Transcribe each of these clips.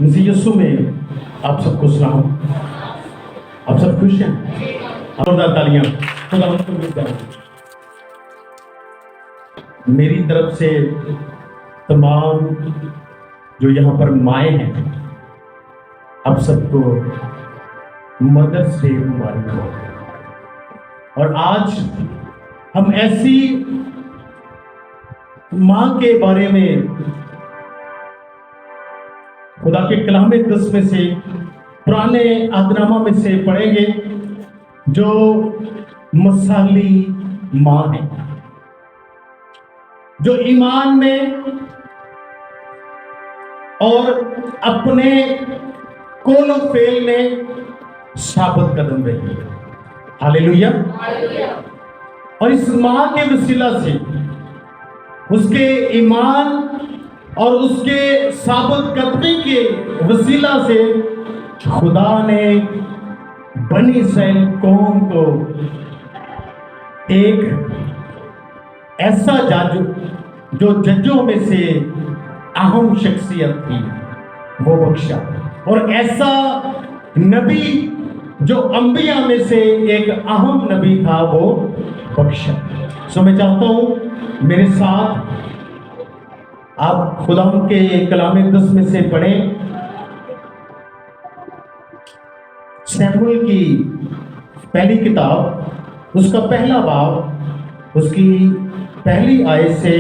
مسیح یسوع میں آپ سب کو سلام۔ آپ سب خوش ہیں؟ زوردار تالیاں خدا ان کو ملتا ہے۔ میری طرف سے تمام جو یہاں پر مائیں ہیں آپ سب کو مدرس ڈے مبارک ہو۔ اور آج ہم ایسی ماں کے بارے میں خدا کے کلام مقدس میں سے پرانے عہدنامہ میں سے پڑھیں گے جو مثالی ماں ہے، جو ایمان میں اور اپنے قول و فعل میں ثابت قدم رہی ہے۔ ہاللیلویا۔ اور اس ماں کے وسیلہ سے، اس کے ایمان اور اس کے ثابت قدمی کے وسیلہ سے خدا نے بنی اسرائیل قوم کو ایک ایسا جج جو ججوں میں سے اہم شخصیت تھی وہ بخشا، اور ایسا نبی جو انبیاء میں سے ایک اہم نبی تھا وہ بخشا۔ میں چاہتا ہوں میرے ساتھ آپ خدا کے کلام مقدس میں سے پڑھیں سیموئیل کی پہلی کتاب، اس کا پہلا باب، اس کی پہلی آیت سے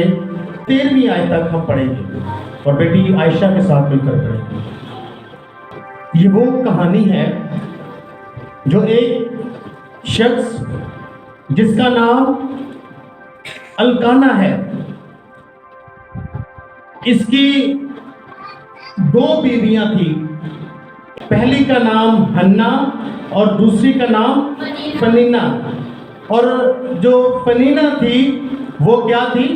13ویں آیت تک ہم پڑھیں گے، اور بیٹی عائشہ کے ساتھ مل کر پڑھیں گے۔ یہ وہ کہانی ہے جو ایک شخص جس کا نام الکانا ہے، اس کی 2 بیویاں تھیں، پہلی کا نام حنا اور دوسری کا نام فنینا۔ اور جو فنینا تھی وہ کیا تھی؟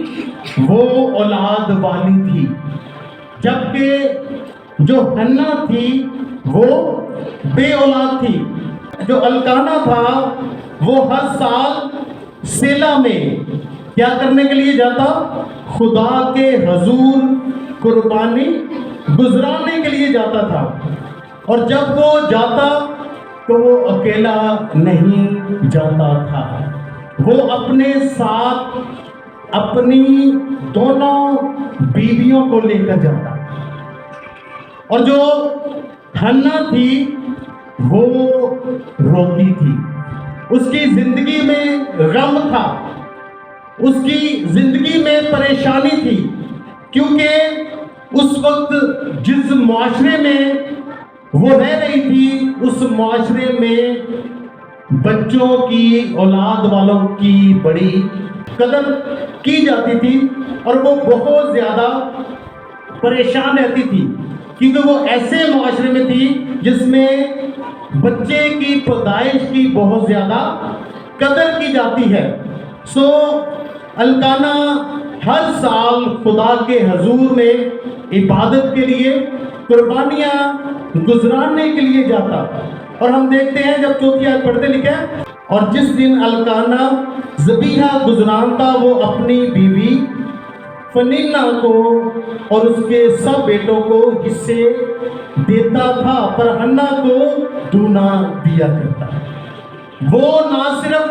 وہ اولاد والی تھی، جبکہ جو حنا تھی وہ بے اولاد تھی۔ جو الکانا تھا وہ ہر سال سیلا میں کیا کرنے کے لیے جاتا؟ خدا کے حضور قربانی گزرانے کے لیے جاتا تھا، اور جب وہ جاتا تو وہ اکیلا نہیں جاتا تھا، وہ اپنے ساتھ اپنی دونوں بیویوں کو لے کر جاتا۔ اور جو حنا تھی وہ روتی تھی، اس کی زندگی میں غم تھا، اس کی زندگی میں پریشانی تھی، کیونکہ اس وقت جس معاشرے میں وہ رہ رہی تھی اس معاشرے میں بچوں کی، اولاد والوں کی بڑی قدر کی جاتی تھی، اور وہ بہت زیادہ پریشان رہتی تھی، کیونکہ وہ ایسے معاشرے میں تھی جس میں بچے کی پیدائش کی بہت زیادہ قدر کی جاتی ہے۔ الکانا ہر سال خدا کے حضور میں عبادت کے لیے، قربانیاں گزرانے کے لیے جاتا، اور ہم دیکھتے ہیں جب 4 آیت پڑھتے لکھے، اور جس دن الکانا ذبیحہ گزرانتا وہ اپنی بیوی فنینا کو اور اس کے سب بیٹوں کو حصے دیتا تھا، پر حنا کو دونا دیا کرتا۔ وہ نہ صرف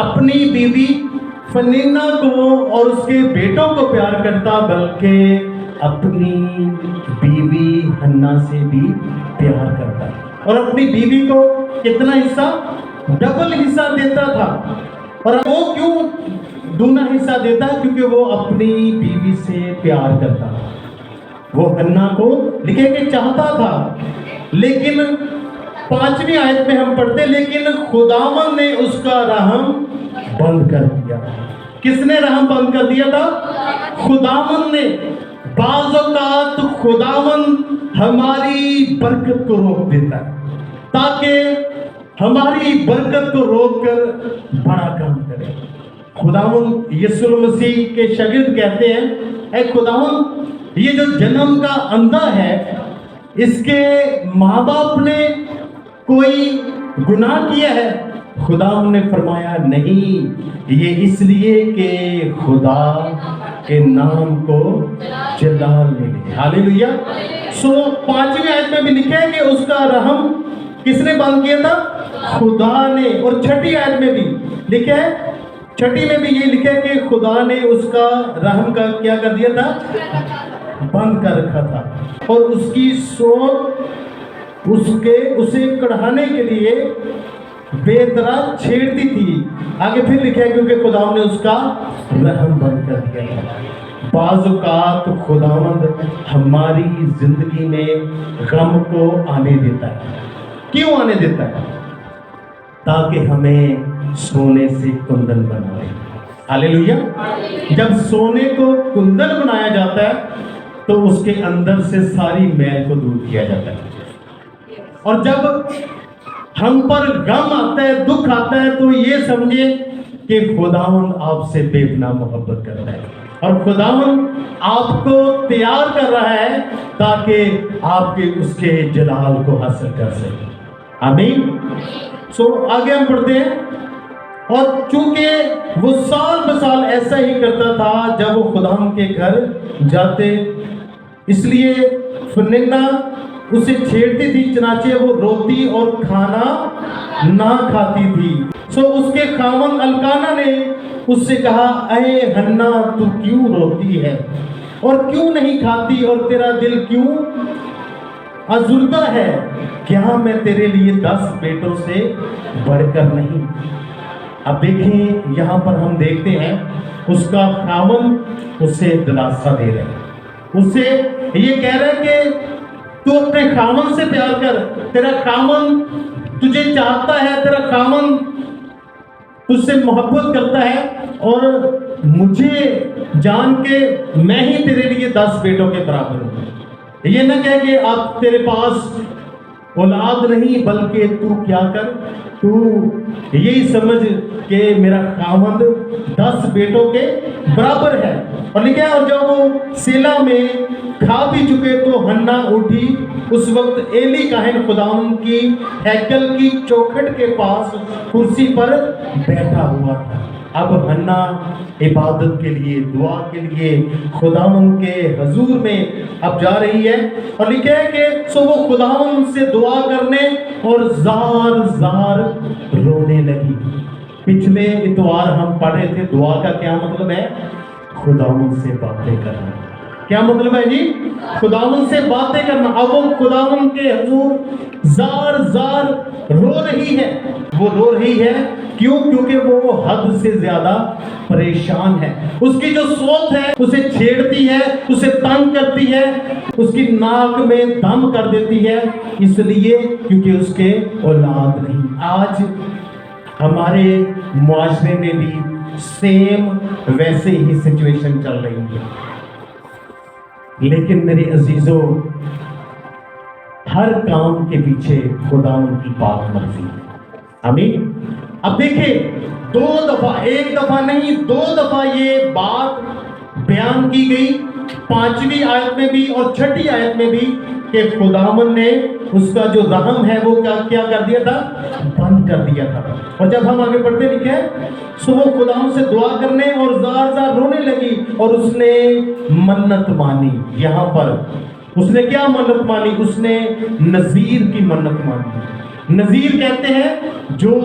اپنی بیوی فنینا کو اور اس کے بیٹوں کو پیار کرتا، بلکہ اپنی بیوی حنا سے بھی پیار کرتا، اور اپنی بیوی کو کتنا حصہ؟ ڈبل حصہ دیتا تھا۔ اور وہ کیوں دونا حصہ دیتا؟ کیونکہ وہ اپنی بیوی سے پیار کرتا تھا۔ وہ حنا کو لکھے کہ چاہتا تھا، لیکن 5ویں آیت میں ہم پڑھتے لیکن خداوند نے اس کا رحم بند کر دیا۔ کس نے رحم بند کر دیا تھا؟ خداوند نے۔ بعض اوقات خداوند ہماری برکت کو روک دیتا ہے تاکہ ہماری برکت کو روک کر بڑا کام کرے۔ خداوند یسوع مسیح کے شاگرد کہتے ہیں، اے خداوند یہ جو جنم کا اندھا ہے اس کے ماں باپ نے کوئی گناہ کیا ہے؟ خدا نے فرمایا نہیں، یہ اس لیے کہ خدا کہ نام کو جلال ملے. ہاللیلویا. سو 5ویں آیت میں بھی لکھا ہے کہ اس کا رحم کس نے بند کیا تھا؟ خدا نے. اور 6ٹھی آیت میں بھی لکھا ہے, 6ٹھی میں بھی یہ لکھا ہے کہ خدا نے اس کا رحم کا کیا کر دیا تھا؟ بند کر رکھا تھا. اور اس کی سوچ اسے کڑھانے کے لیے بے طرح چھیڑتی تھی. آگے پھر لکھا ہے کیونکہ خدا نے اس کا رحم بند کر دیا تھا. بعض اوقات خداوند ہماری زندگی میں غم کو آنے دیتا ہے. کیوں آنے دیتا ہے؟ تاکہ ہمیں سونے سے کندن بنائے. ہاللیلویا. جب سونے کو کندن بنایا جاتا ہے تو اس کے اندر سے ساری میل کو دور کیا جاتا ہے. اور جب ہم پر غم آتا ہے, دکھ آتا ہے, تو یہ سمجھے کہ خداوند آپ سے بے پناہ محبت کرتا ہے اور خداوند آپ کو تیار کر رہا ہے تاکہ آپ کے اس کے جلال کو حاصل کر سکیں. آمین. سو آگے ہم پڑھتے ہیں. اور چونکہ وہ سال بسال ایسا ہی کرتا تھا جب وہ خداوند کے گھر جاتے, اس لیے فننا اسے چھیڑتی تھی, چنانچہ وہ روتی اور کھانا نہ کھاتی تھی. سو اس کے خاوند الکانا نے اس سے کہا, اے ہنا تو کیوں روتی ہے اور کیوں نہیں کھاتی اور تیرا دل کیوں ازردہ ہے؟ کیا میں تیرے لیے 10 بیٹوں سے بڑھ کر نہیں؟ اب دیکھیں یہاں پر ہم دیکھتے ہیں اس کا خاوند اسے دلاسا دے رہا ہے, اسے یہ کہہ رہا ہے کہ تو اپنے خاوند سے پیار کر, تیرا خاوند تجھے چاہتا ہے, تیرا خاوند تجھ سے محبت کرتا ہے, اور مجھے جان کے میں ہی تیرے لیے 10 بیٹوں کے برابر ہوں. یہ نہ کہہ کہ آپ تیرے پاس اولاد نہیں, بلکہ تو کیا کر, تو یہی سمجھ کہ میرا خاوند 10 بیٹوں کے برابر ہے. اور لکھا ہے, اور جب وہ سیلا میں کھا بھی چکے تو ہنا اٹھی. اس وقت ایلی کاہن خداوند کی ہیکل کی چوکھٹ کے پاس کرسی پر بیٹھا ہوا تھا. اب ہنا عبادت کے لیے, دعا کے لیے خداوند کے حضور میں اب جا رہی ہے. اور لکھا ہے کہ سو وہ خداوند سے دعا کرنے اور زار زار رونے لگی. پچھلے اتوار ہم پڑھ رہے تھے دعا کا کیا مطلب ہے؟ خداوند سے باتیں کرنا. کیا مطلب ہے جی؟ خداوند سے باتیں کرنا. اب وہ خداوند کے حضور زار زار رو رہی ہے. وہ رو رہی ہے کیوں؟ کیونکہ وہ حد سے زیادہ پریشان ہے. اس کی جو سوچ ہے اسے چھیڑتی ہے, اسے تنگ کرتی ہے, اس کی ناک میں دم کر دیتی ہے, اس لیے کیونکہ اس کے اولاد نہیں. آج ہمارے معاشرے میں بھی سیم ویسے ہی سچویشن چل رہی ہے. لیکن میرے عزیزوں, ہر کام کے پیچھے خداوند کی پاک مرضی ہے. آمین. اب دیکھیں 2 دفعہ, 1 دفعہ نہیں 2 دفعہ یہ بات بیان کی گئی, 5ویں آیت میں بھی اور 6ٹھی آیت میں بھی, کہ خداوند نے اس کا جو رحم ہے وہ کیا کر دیا تھا؟ بند کر دیا تھا. اور جب ہم آگے بڑھتے لکھے سو وہ خداوند سے دعا کرنے اور زار زار رونے لگی, اور اس نے منت مانی. یہاں پر اس نے کیا منت مانی؟ اس نے نذیر کی منت مانی. نذیر کہتے ہیں جو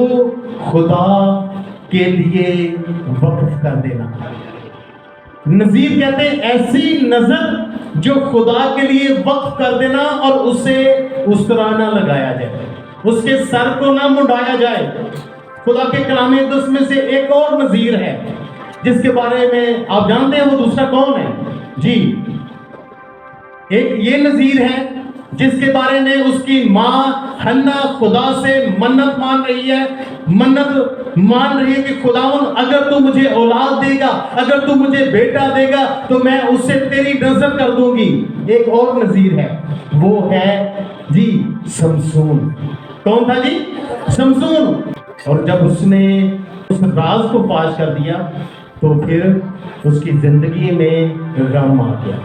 خدا کے لیے وقف کر دینا. نذیر کہتے ہیں ایسی نظر جو خدا کے لیے وقف کر دینا اور اسے اس طرح نہ لگایا جائے, اس کے سر کو نہ منڈایا جائے. خدا کے کلام مقدس میں سے ایک اور نذیر ہے جس کے بارے میں آپ جانتے ہیں, وہ دوسرا کون ہے جی؟ ایک یہ نذیر ہے جس کے بارے میں اس کی ماں حنا خدا سے منت مان رہی ہے, منت مان رہی ہے کہ خداوند اگر تو مجھے اولاد دے گا, اگر تو مجھے بیٹا دے گا تو میں اس سے تیری نظر کر دوں گی. ایک اور نذیر ہے, وہ ہے جی سمسون. کون تھا جی؟ سمسون. اور جب اس نے اس راز کو فاش کر دیا تو پھر اس کی زندگی میں غم آ گیا.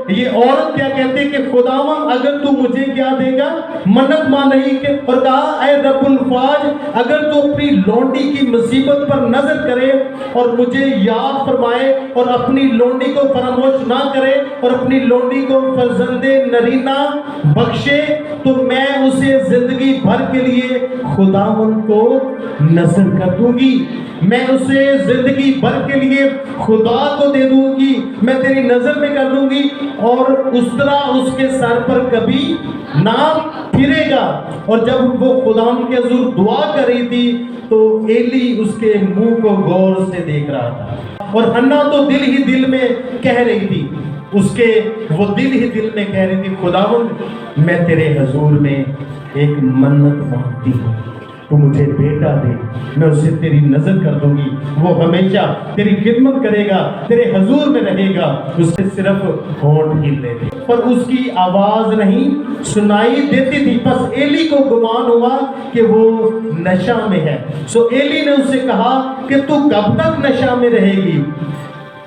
یہ عورت کیا کہتے کہ خداوند اگر تو مجھے کیا دے گا, منت مان رہی کہ, اور کہا اے رب الفاظ اگر تو اپنی لونڈی کی مصیبت پر نظر کرے اور مجھے یاد فرمائے اور اپنی لونڈی کو فراموش نہ کرے اور اپنی لونڈی کو فرزند نرینہ بخشے تو میں اسے زندگی بھر کے لیے خداوند کو نظر کر دوں گی, میں اسے زندگی بھر کے لیے خدا کو دے دوں گی, میں تیری نظر میں کر دوں گی اور اس طرح اس کے سر پر کبھی نہ پھرے گا. اور جب وہ خدا کے حضور دعا کر رہی تھی تو ایلی اس کے منہ کو غور سے دیکھ رہا تھا, اور حنا تو دل ہی دل میں کہہ رہی تھی, وہ دل ہی دل میں کہہ رہی تھی خداوند میں تیرے حضور میں ایک منت مانگتی ہوں, تو مجھے بیٹا دے, میں اسے تیری نظر کر دوں گی, وہ ہمیشہ تیری خدمت کرے گا, تیرے حضور میں رہے گا. اسے صرف ہونٹ ہلنے تھے پر اس کی آواز نہیں سنائی دیتی تھی. بس ایلی کو گمان ہوا کہ وہ نشہ میں ہے. ایلی نے اس سے کہا کہ تو کب تک نشہ میں رہے گی,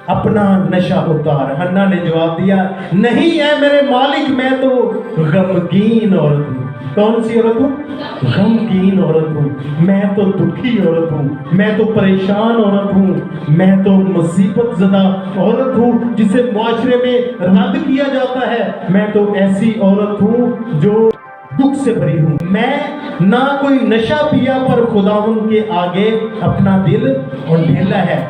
اپنا نشہ اتار. حنا نے جواب دیا نہیں اے میرے مالک, میں تو غمگین عورت ہوں. کون سی عورت ہوں؟ غمگین عورت ہوں, میں تو دکھی عورت ہوں, میں تو پریشان عورت ہوں, میں تو مصیبت زدہ عورت ہوں جسے معاشرے میں رد کیا جاتا ہے, میں تو ایسی عورت ہوں جو دکھ سے بھری ہوں. میں نہ کوئی نشہ پیا پر خداوند کے آگے اپنا دل انڈھیلا ہے.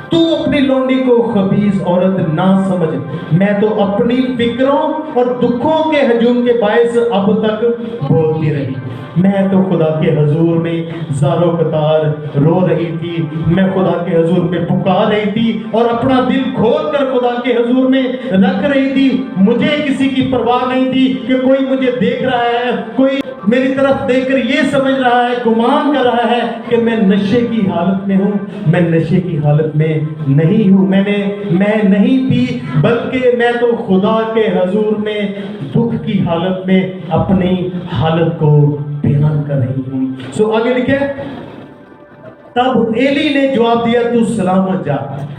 تو اپنی لونڈی کو خبیث عورت نہ سمجھ, میں تو اپنی فکروں اور دکھوں کے ہجوم کے باعث اب تک بولتی رہی. میں تو خدا کے حضور میں زارو قطار رو رہی تھی, میں خدا کے حضور میں پکار رہی تھی اور اپنا دل کھول کر خدا کے حضور میں رکھ رہی تھی. مجھے کسی کی پرواہ نہیں تھی کہ کوئی مجھے دیکھ رہا ہے, کوئی میری طرف دیکھ کر یہ سمجھ رہا ہے, گمان کر رہا ہے کہ میں نشے کی حالت میں ہوں. میں نشے کی حالت میں نہیں ہوں, میں نہیں پی, بلکہ میں تو خدا کے حضور میں دکھ کی حالت میں اپنی حالت کو بیان کر رہی ہوں. آگے لکھے تب ایلی نے جواب دیا تو سلامت جا.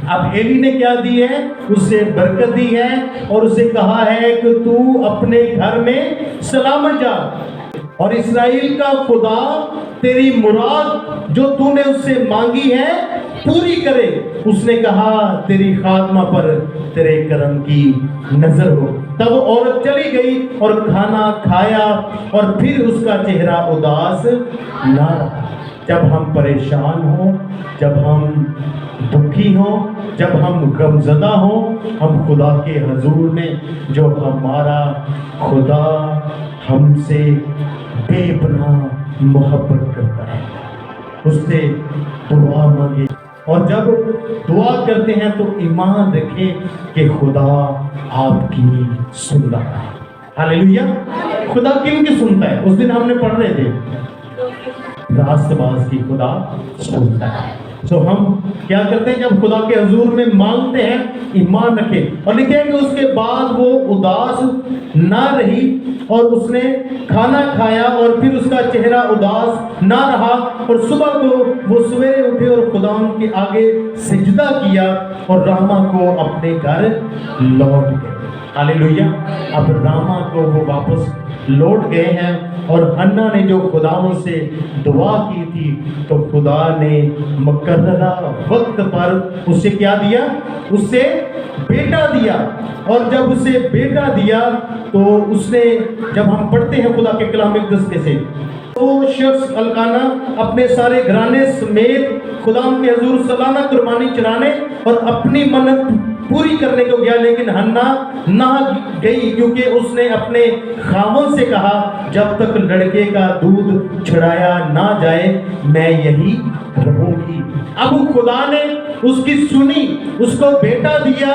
اب ایلی نے کیا دی ہے, اسے برکت دی ہے اور اسے کہا ہے کہ تو اپنے گھر میں سلامت جا اور اسرائیل کا خدا تیری مراد جو تو نے اس سے مانگی ہے پوری کرے. اس نے کہا تیری خاتمہ پر تیرے کرم کی نظر ہو. تب عورت چلی گئی اور کھانا کھایا اور پھر اس کا چہرہ اداس نہ رہا. جب ہم پریشان ہوں, جب ہم دکھی ہوں, جب ہم غمزدہ ہوں, ہم خدا کے حضور میں جو ہمارا خدا ہم سے بے پناہ محبت کرتا ہے اس سے دعا مانگے, اور جب دعا کرتے ہیں تو ایمان رکھیں کہ خدا آپ کی سن رہا ہے. ہاللیلویا. خدا کن کی سنتا ہے؟ اس دن ہم نے پڑھ رہے تھے راست باز کی خدا سنتا ہے. ہم کیا کرتے ہیں جب خدا کے حضور میں مانگتے ہیں, ایمان رکھیں. اور لکھیں کہ اس کے بعد وہ اداس نہ رہی اور اس نے کھانا کھایا اور پھر اس کا چہرہ اداس نہ رہا, اور صبح کو وہ سویرے اٹھے اور خدا کے آگے سجدہ کیا اور راما کو اپنے گھر لوٹ گئے. ہاللیلویا. اب راما کو وہ واپس لوٹ گئے ہیں, اور حنا نے جو خداوند سے دعا کی تھی تو خدا نے مقررہ وقت پر اسے کیا دیا؟ اسے بیٹا دیا. اور جب اسے بیٹا دیا تو اس نے, جب ہم پڑھتے ہیں خدا کے کلام اقدس میں سے, وہ شخص القانا اپنے سارے گھرانے سمیت خدا کے حضور سالانہ قربانی چڑھانے اور اپنی منت پوری کرنے کو گیا, لیکن حنا نہ گئی کیونکہ اس نے اپنے خاوند سے کہا جب تک لڑکے کا دودھ چھڑایا نہ جائے میں یہی رہوں گی. اب خدا نے اس کی سنی, اس کو بیٹا دیا,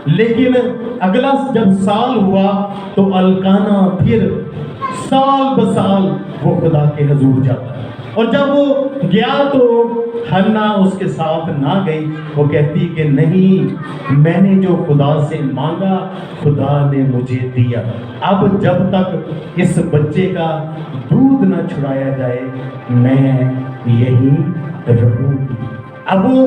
لیکن اگلا جب سال ہوا تو القانا پھر سال بسال وہ خدا کے حضور جاتا ہے, اور جب وہ گیا تو حنا اس کے ساتھ نہ گئی. وہ کہتی کہ نہیں, میں نے جو خدا سے مانگا خدا نے مجھے دیا, اب جب تک اس بچے کا دودھ نہ چھڑایا جائے میں یہی رہوں گی. اب وہ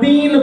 3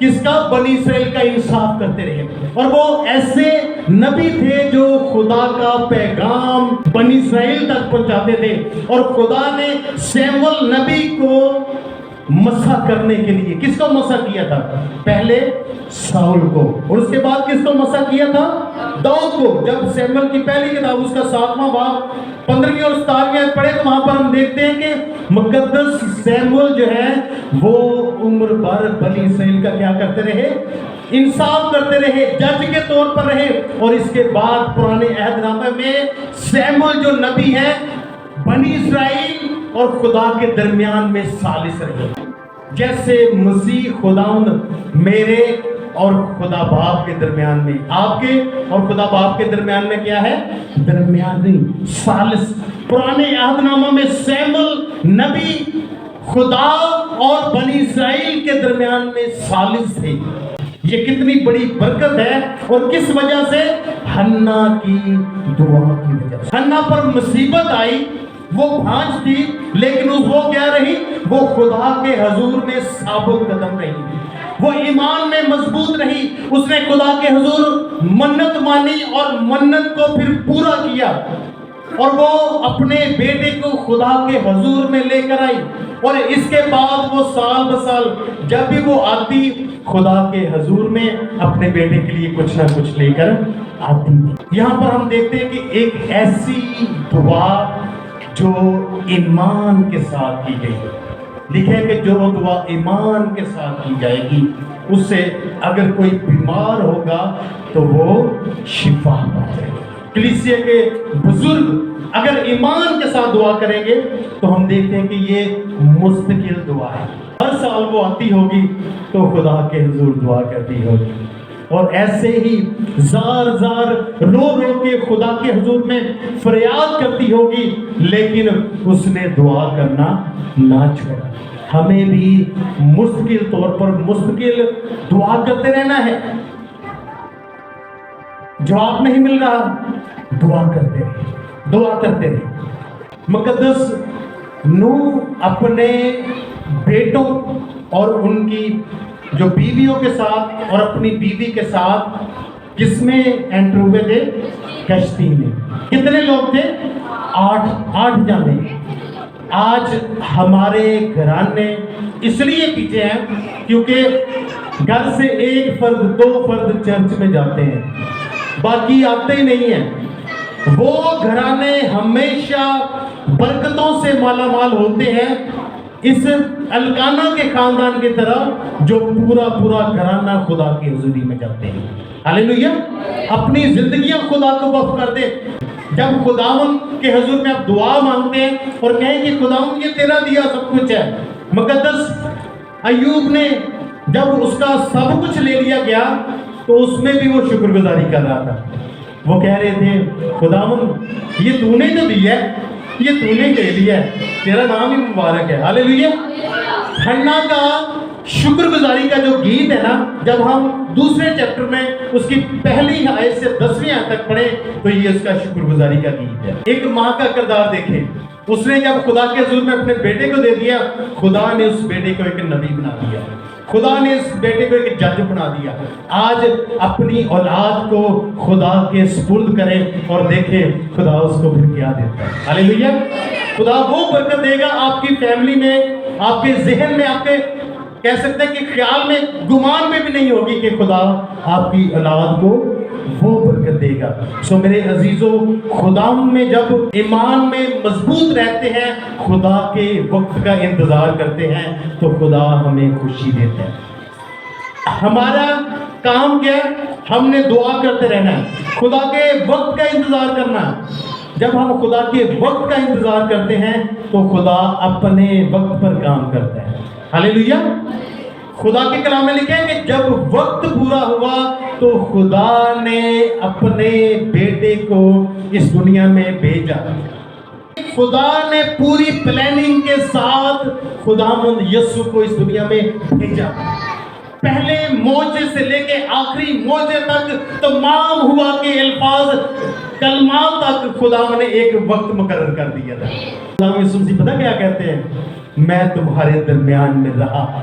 کس کا؟ بنی اسرائیل کا انصاف کرتے رہے. اور وہ ایسے نبی تھے جو خدا کا پیغام بنی اسرائیل تک پہنچاتے تھے. اور خدا نے سیمول نبی کو مسح کرنے کے لیے کس کو مسح کیا تھا؟ پہلے ساؤل کو، اور اس کے بعد کس کو مسح کیا تھا؟ داؤد کو. جب سیمول کی پہلی کتاب اس کا 7واں باب 15ویں اور 17ویں آیت پڑھے تو وہاں پر ہم دیکھتے ہیں کہ مقدس سیمول جو ہے وہ عمر بھر بنی اسرائیل کا کیا کرتے رہے؟ انصاف کرتے رہے، جج کے طور پر رہے. اور اس کے بعد پرانے عہد نامے میں سیمول جو نبی ہے بنی اسرائیل اور خدا کے درمیان میں ثالث رہے. جیسے مسیح خداوند میرے اور خدا باپ کے درمیان میں، آپ کے اور خدا باپ کے درمیان میں کیا ہے؟ درمیانی ثالث. پرانے عہد نامہ میں سیمول نبی خدا اور بنی اسرائیل کے درمیان میں ثالث تھے. یہ کتنی بڑی برکت ہے، اور کس وجہ سے؟ حنا کی دعا کی وجہ سے. حنا پر مصیبت آئی، وہ بھانج تھی، لیکن وہ کیا رہی؟ وہ خدا کے حضور میں ثابت قدم رہی، وہ ایمان میں مضبوط رہی. اس نے خدا کے حضور منت مانی اور منت کو پھر پورا کیا، اور وہ اپنے بیٹے کو خدا کے حضور میں لے کر آئی. اور اس کے بعد وہ سال بسال جب بھی وہ آتی خدا کے حضور میں اپنے بیٹے کے لیے کچھ نہ کچھ لے کر آتی. یہاں پر ہم دیکھتے ہیں کہ ایک ایسی دعا جو ایمان کے ساتھ کی گئی. لکھے کہ جو دعا ایمان کے ساتھ کی جائے گی اس سے اگر کوئی بیمار ہوگا تو وہ شفا پا جائے گا. کلیسیا کے بزرگ اگر ایمان کے ساتھ دعا کریں گے تو ہم دیکھتے ہیں کہ یہ مستقل دعا ہے. ہر سال وہ آتی ہوگی تو خدا کے حضور دعا کرتی ہوگی، اور ایسے ہی زار زار رو رو کے خدا کے حضور میں فریاد کرتی ہوگی، لیکن اس نے دعا کرنا نہ چھوڑا. ہمیں بھی مستقل طور پر مستقل دعا کرتے رہنا ہے. جواب نہیں مل رہا، دعا کرتے رہے، دعا کرتے رہے. مقدس نوح اپنے بیٹوں اور ان کی جو بیویوں کے ساتھ اور اپنی بیوی کے ساتھ کس میں انٹر ہوئے تھے؟ کشتی میں. کتنے لوگ تھے؟ 8 جانے. آج ہمارے گھرانے اس لیے پیچھے ہیں کیونکہ گھر سے 1 فرد 2 فرد چرچ میں جاتے ہیں، باقی آتے ہی نہیں ہیں. وہ گھرانے ہمیشہ برکتوں سے مالا مال ہوتے ہیں اس الکانہ کے خاندان کی طرح جو پورا پورا گھرانہ خدا کی حضوری میں جاتے ہیں. ہاللیلویا. اپنی زندگیاں خدا کو وقف کر دے. جب خداوند کے حضور میں آپ دعا مانگتے ہیں اور کہیں کہ خداوند یہ تیرا دیا سب کچھ ہے. مقدس ایوب نے جب اس کا سب کچھ لے لیا گیا تو اس میں بھی وہ شکر گزاری کر رہا تھا. وہ کہہ رہے تھے خداوند یہ تو نے جو دیا ہے، یہ تو نے دے دیا ہے، تیرا نام ہی مبارک ہے. ہاللیلویا. حنا کا شکر گزاری کا جو گیت ہے نا، جب ہم دوسرے چیپٹر میں اس کی پہلی آیت سے 10ویں آیت تک پڑھیں تو یہ اس کا شکر گزاری کا گیت ہے. ایک ماں کا کردار دیکھیں. اس نے جب خدا کے حضور میں اپنے بیٹے کو دے دیا، خدا نے اس بیٹے کو ایک نبی بنا دیا، خدا نے اس بیٹے کو ایک جج بنا دیا. آج اپنی اولاد کو خدا کے سپرد کریں اور دیکھیں خدا اس کو پھر کیا دیتا ہے. ہاللیلویا. خدا وہ برکت دے گا آپ کی فیملی میں، آپ کے ذہن میں، آپ کے کہہ سکتے ہیں کہ خیال میں، گمان میں بھی نہیں ہوگی کہ خدا آپ کی اولاد کو وہ برکت دے گا. سو میرے عزیزوں، خدا میں جب ایمان میں مضبوط رہتے ہیں، خدا کے وقت کا انتظار کرتے ہیں تو خدا ہمیں خوشی دیتا ہے. ہمارا کام کیا ہے؟ ہم نے دعا کرتے رہنا ہے، خدا کے وقت کا انتظار کرنا ہے. جب ہم خدا کے وقت کا انتظار کرتے ہیں تو خدا اپنے وقت پر کام کرتا ہے. ہاللیلویا. خدا کے کلام میں لکھا ہے کہ جب وقت پورا ہوا تو خدا نے اپنے بیٹے کو اس دنیا میں بھیجا. خدا نے پوری پلاننگ کے ساتھ خداوند یسوع کو اس دنیا میں بھیجا. پہلے موجے سے لے کے آخری موجے تک تمام ہوا کے الفاظ کلمات تک خدا نے ایک وقت مقرر کر دیا تھا. خدا یسوع مسیح پتہ کیا کہتے ہیں؟ میں تمہارے درمیان میں رہا